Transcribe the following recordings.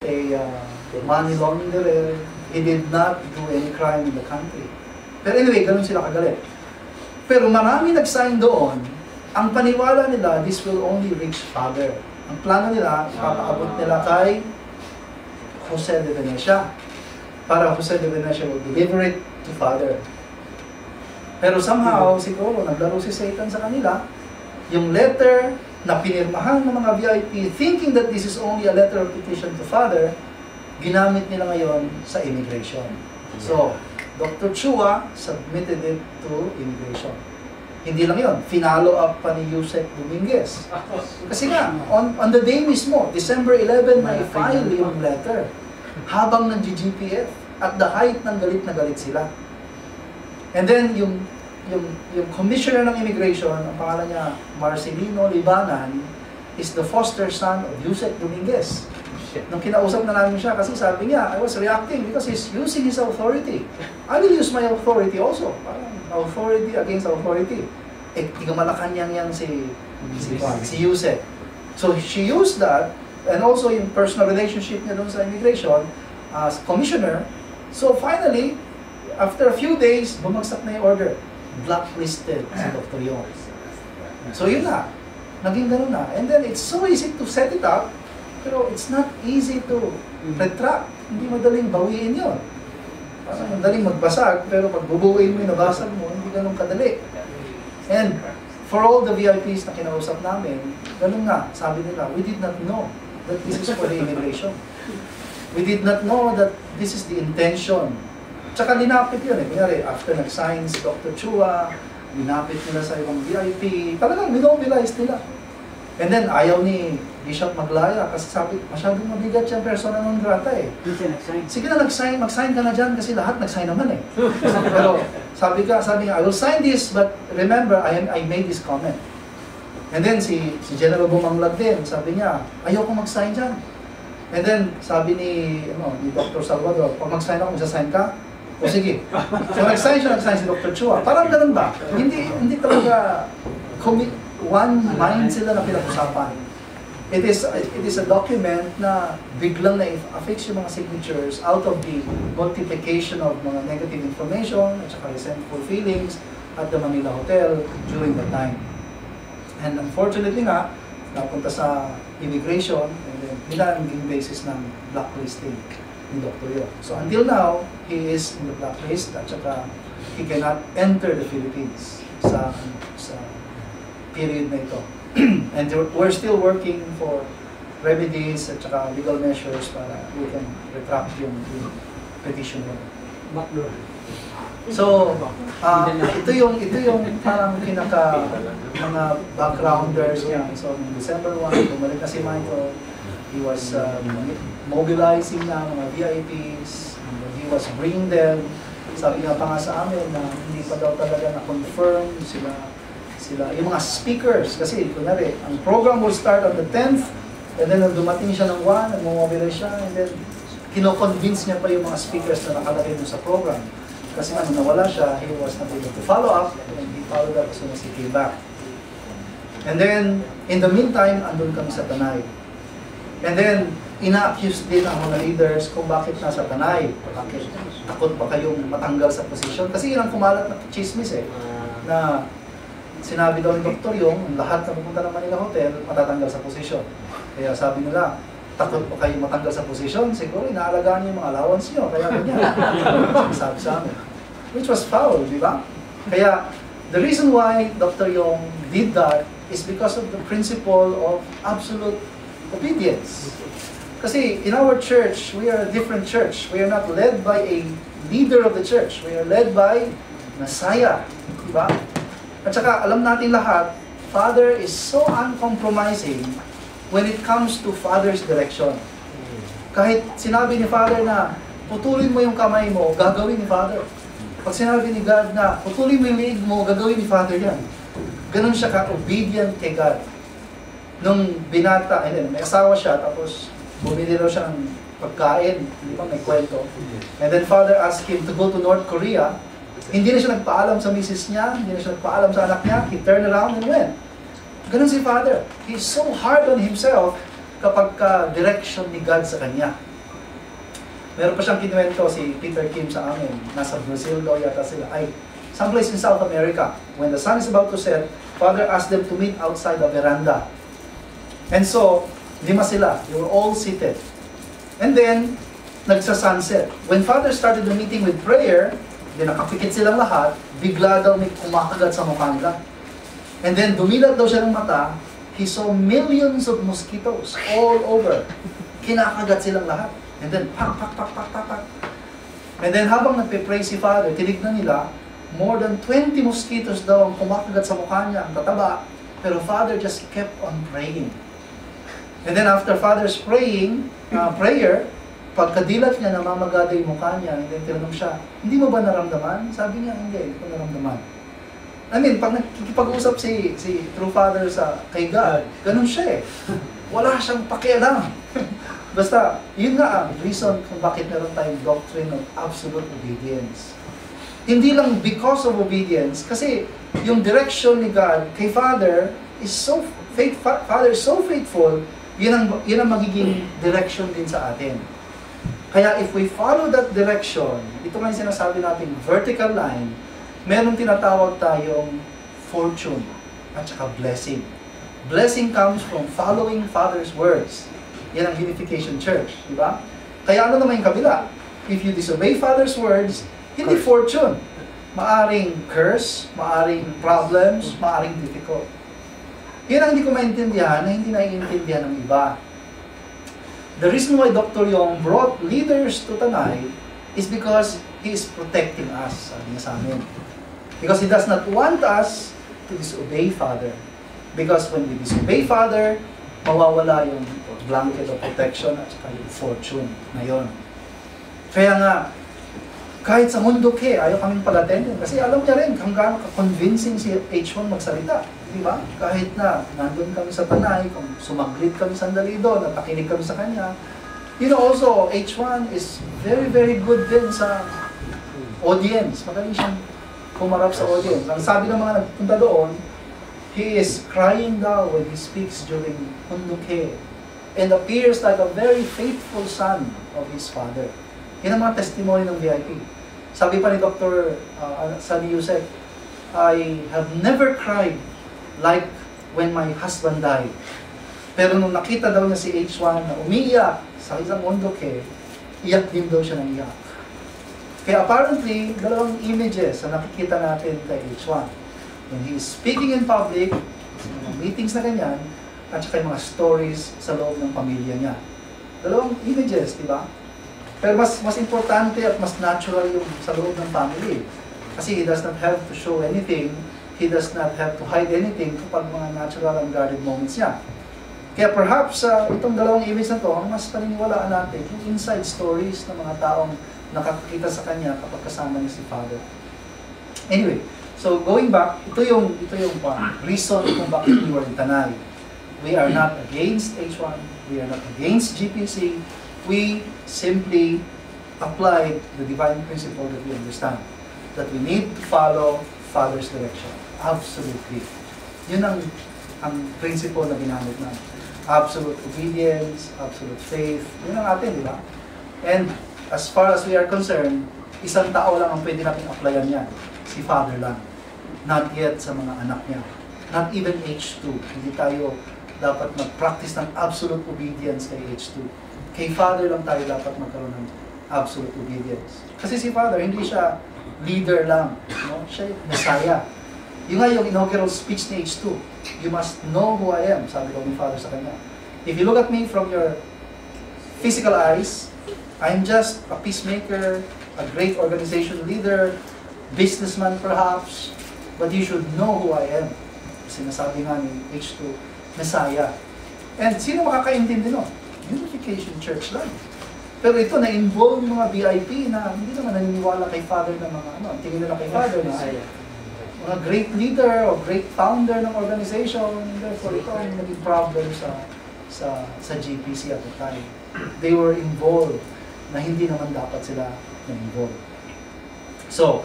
a money launderer. He did not do any crime in the country. Pero anyway, ganun sila kagalit. Pero marami nag-sign doon, ang paniwala nila, this will only reach Father. Ang plano nila, ipapaabot nila kay Jose de Venecia. Para Jose de Venecia will deliver it to Father. Pero somehow, siguro, naglaro si Satan sa kanila. Yung letter na pinirmahan ng mga VIP, thinking that this is only a letter of petition to Father, ginamit nila ngayon sa immigration. So, Dr. Chua submitted it to immigration. Hindi lang yun, finalo up pa ni Yusek Dominguez. Kasi nga, on the day mismo, December 11, may file yung letter. Habang nag-GPF, at the height ng galit na galit sila. And then, yung commissioner ng immigration, ang pangalan niya, Marcelino Libanan, is the foster son of Yusek Dominguez. Nung kinausap na namin siya, kasi sabi niya, I was reacting because he's using his authority. I will use my authority also. Parang authority against authority. Eh, tiga Malacanang yan si Yusek. So she used that, and also yung personal relationship niya doon sa immigration, as commissioner. So finally, after a few days, bumagsak na yung order. Blacklisted si Dr. Yong. So yun na. Naging ganun na. And then it's so easy to set it up, pero it's not easy to retract. Hindi madaling bawiin yun. Parang madaling magbasag, pero pag bubuuin mo yung nabasag mo, hindi ganun kadali. And for all the VIPs na kinausap namin, ganun nga, sabi nila, we did not know that this is for the immigration. We did not know that this is the intention. Tsaka linapit yun eh. Kunyari, after nag-sign si Dr. Chua, linapit nila sa ibang VIP, talagang minobilize nila. And then, ayaw ni Bishop Maglaya kasi sabi, masyadong mabigat siya persona non grata eh. Sige na, mag-sign ka na dyan kasi lahat nag-sign naman eh. Pero sabi niya, I will sign this but remember, I made this comment. And then si General Bumanglag din, sabi niya, ayoko mag-sign dyan. And then sabi ni Dr. Salvador, pag mag-sign ako, magsasign ka? O sige. So nag-sign si Dr. Chua. Parang ganun ba? Hindi talaga one mind sila na pinag-usapan. It is a document na biglang na-affix yung mga signatures out of the multiplication of mga negative information at saka resentful feelings at the Manila Hotel during that time. And unfortunately nga, napunta sa immigration and then naging basis ng blacklisting ni Dr. Yo. So until now, he is in the blacklist at saka he cannot enter the Philippines sa period na ito. And we're still working for remedies at saka legal measures para we can retract yung petition mo. So, ito yung parang mga backgrounders niya. So, in December 1, bumalik na si Michael. He was mobilizing na mga VIPs. He was bringing them. Sabi nga pa nga sa amin na hindi pa daw talaga na-confirm sila yung mga speakers, kasi kunyari, ang program will start on the 10th, and then dumating siya ng 1, nag-mobilize siya, and then kino-convince niya pa yung mga speakers na nakalagay mo sa program. Kasi nawala siya, he was not able to follow up, and he followed up as soon as he came back. And then, in the meantime, andun kami sa Tanay. And then, ina-accuse din ang mga leaders kung bakit nasa Tanay. Bakit takot pa kayong matanggal sa posisyon? Kasi yun ang kumalat na chismis eh, na sinabi daw ni Dr. Yong, lahat na pupunta ng Manila Hotel, matatanggal sa posisyon. Kaya sabi nila, takot pa kayo matanggal sa posisyon, siguro inaalagaan niyo yung mga allowance niyo, kaya ganyan. Sabi sa amin. Which was foul, di ba? Kaya, the reason why Dr. Yong did that is because of the principle of absolute obedience. Kasi in our church, we are a different church. We are not led by a leader of the church. We are led by Messiah. Di ba? At saka, alam natin lahat, Father is so uncompromising when it comes to Father's direction. Kahit sinabi ni Father na, putulin mo yung kamay mo, gagawin ni Father. Pag sinabi ni God na, putulin mo yung liig mo, gagawin ni Father yan. Ganun siya ka-obedient kay God. Nung binata, and then may asawa siya, tapos bumili daw siya ng pagkain, di ba, may kwento. And then Father asked him to go to North Korea. Hindi na siya nagpaalam sa misis niya, hindi na siya nagpaalam sa anak niya, he turned around and went. Ganun si Father. He's so hard on himself kapag ka-direction ni God sa kanya. Meron pa siyang kinuwento si Peter Kim sa amin. Nasa Brazil daw yata sila. Ay, someplace in South America. When the sun is about to set, Father asked them to meet outside the veranda. And so, 5 sila. They were all seated. And then, nagsa-sunset. When Father started the meeting with prayer, then nakapikit silang lahat, bigla daw may kumakagat sa mukha nila. And then, dumilat daw siya ng mata, he saw millions of mosquitoes all over. Kinakagat silang lahat. And then, pak, pak, pak, pak, pak, pak. And then, habang nagpe-pray si Father, tinignan nila, more than 20 mosquitoes daw ang kumakagat sa mukha niya, ang tataba. Pero Father just kept on praying. And then, after Father's prayer, pagkadilat niya, namamagada yung mukha niya, and then tinanong siya, hindi mo ba naramdaman? Sabi niya, hindi ko naramdaman. I mean, pag nakikipag-usap si True Father kay God, ganun siya eh. Wala siyang pakialam. Basta, yun nga ang reason kung bakit meron tayong doctrine of absolute obedience. Hindi lang because of obedience, kasi yung direction ni God kay Father is so faithful, Father is so faithful, yun ang magiging direction din sa atin. Kaya if we follow that direction, ito nga yung sinasabi natin, vertical line, meron tinatawag tayong fortune at saka blessing. Blessing comes from following Father's words. Yan ang Unification Church, di ba? Kaya ano naman yung kabila? If you disobey Father's words, hindi fortune. Maaring curse, maaring problems, maaring difficult. Yan ang hindi ko maintindihan na hindi naiintindihan ng iba. The reason why Dr. Yong brought leaders to Tanay is because he is protecting us, sabi niya sa amin. Because he does not want us to disobey Father. Because when we disobey Father, mawawala yung blanket of protection at saka yung fortune na yun. Kaya nga, kahit sa mundo ayaw kaming pag-attend. Kasi alam niya rin kung gaano ka-convincing si H1 magsalita. Di ba? Kahit na nandun kami sa Tanay, kung sumaglit kami sandali doon, at nakinig kami sa kanya. You know also, H1 is very, very good din sa audience. Magaling siyang pumarap sa audience. Ang sabi ng mga nagpunta doon, he is crying down when he speaks during Hunduke and appears like a very faithful son of his father. Yan ang mga testimony ng VIP. Sabi pa ni Dr. Sunny Yusek, I have never cried like when my husband died. Pero nung nakita daw niya si H1 na umiiyak sa isang Hunduke, iyak din daw siya ng iyak. Kaya apparently, dalawang images na nakikita natin kay H1. When he is speaking in public, sa mga meetings na ganyan, at saka yung mga stories sa loob ng pamilya niya. Dalawang images, di ba? Pero mas importante at mas natural yung sa loob ng family. Kasi he does not have to show anything, he does not have to hide anything kapag mga natural and guarded moments niya. Kaya perhaps itong dalawang image na to, ang mas paniniwalaan natin, yung inside stories ng mga taong nakakita sa kanya kapag kasama niya si Father. Anyway, so going back, ito yung reason kung bakit we were in Tanay. We are not against H1, we are not against GPC, we simply apply the divine principle that we understand. That we need to follow Father's direction. Absolutely. Yun ang principle na ginamit natin. Absolute obedience, absolute faith. Yun ang atin, di ba? And as far as we are concerned, isang tao lang ang pwede natin applyan yan. Si Father lang. Not yet sa mga anak niya. Not even H2. Hindi tayo dapat mag-practice ng absolute obedience kay H2. Kay Father lang tayo dapat magkaroon ng absolute obedience. Kasi si Father, hindi siya leader lang. No? Siya yung Messiah. Yung nga yung inaugural speech ni H2, you must know who I am, sabi ko ni Father sa kanya. If you look at me from your physical eyes, I'm just a peacemaker, a great organization leader, businessman perhaps, but you should know who I am. Sinasabi nga ni H2, Messiah. And sino makakaintindi no? Unification Church lang. Pero ito, na-involve yung mga VIP na hindi naman naniniwala kay Father na mga ano, tingin nila kay Father na mga great leader o great founder ng organization. Therefore, ito ang naging problem sa GPC at the time. They were involved na hindi naman dapat sila na-involve. So,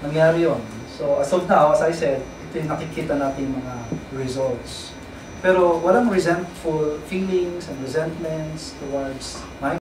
nangyari yun. So, as of now, as I said, ito yung nakikita natin mga results. Pero walang resentful feelings and resentments towards my